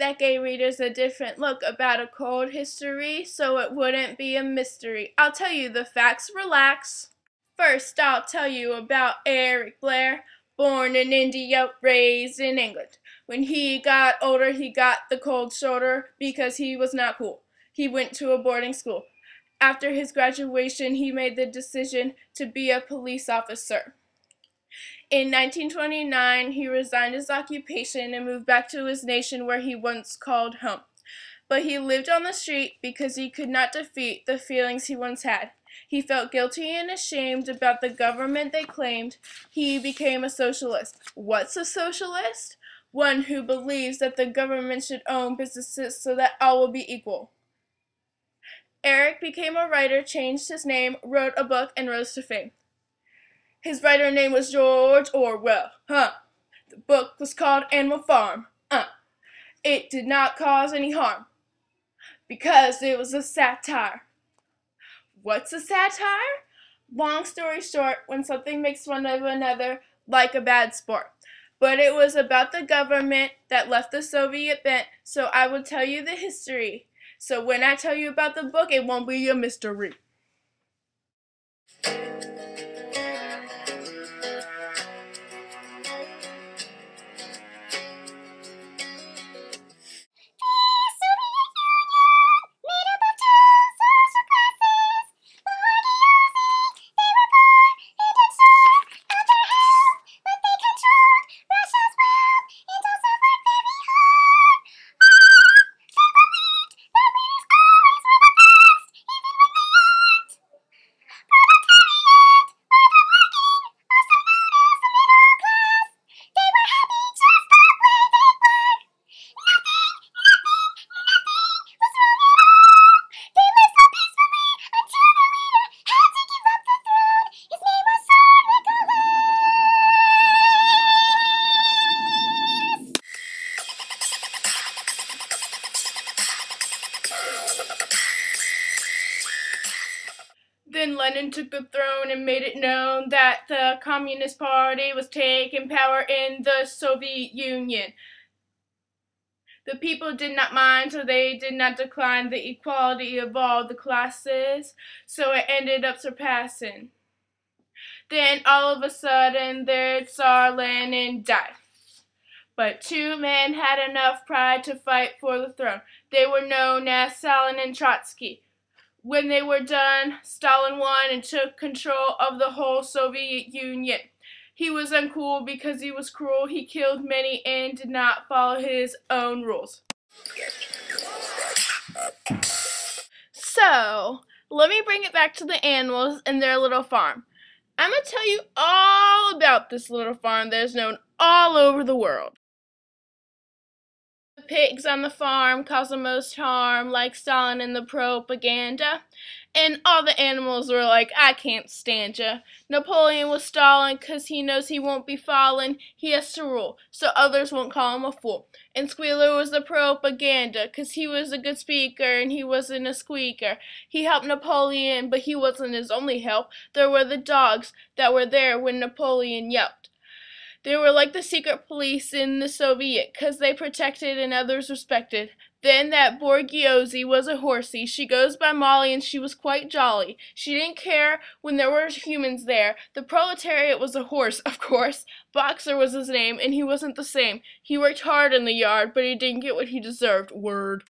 that gave readers a different look about a cold history so it wouldn't be a mystery. I'll tell you the facts, relax. First, I'll tell you about Eric Blair, born in India, raised in England. When he got older, he got the cold shoulder because he was not cool. He went to a boarding school. After his graduation, he made the decision to be a police officer. In 1929, he resigned his occupation and moved back to his nation where he once called home. But he lived on the street because he could not defeat the feelings he once had. He felt guilty and ashamed about the government they claimed. He became a socialist. What's a socialist? One who believes that the government should own businesses so that all will be equal. Eric became a writer, changed his name, wrote a book, and rose to fame. His writer name was George Orwell. The book was called Animal Farm. It did not cause any harm because it was a satire. What's a satire? Long story short, when something makes fun of another, like a bad sport. But it was about the government that left the Soviet bent, so I will tell you the history. So when I tell you about the book, it won't be a mystery. Then Lenin took the throne and made it known that the Communist Party was taking power in the Soviet Union. The people did not mind, so they did not decline the equality of all the classes, so it ended up surpassing. Then all of a sudden, their Tsar Lenin died. But two men had enough pride to fight for the throne. They were known as Stalin and Trotsky. When they were done, Stalin won and took control of the whole Soviet Union. He was uncool because he was cruel. He killed many and did not follow his own rules. So, let me bring it back to the animals and their little farm. I'm going to tell you all about this little farm that is known all over the world. The pigs on the farm cause the most harm, like Stalin in the propaganda. And all the animals were like, I can't stand ya. Napoleon was Stalin because he knows he won't be fallen. He has to rule, so others won't call him a fool. And Squealer was the propaganda because he was a good speaker and he wasn't a squeaker. He helped Napoleon, but he wasn't his only help. There were the dogs that were there when Napoleon yelped. They were like the secret police in the Soviet because they protected and others respected. Then that Borghese was a horsey. She goes by Molly and she was quite jolly. She didn't care when there were humans there. The proletariat was a horse, of course. Boxer was his name and he wasn't the same. He worked hard in the yard, but he didn't get what he deserved. Word.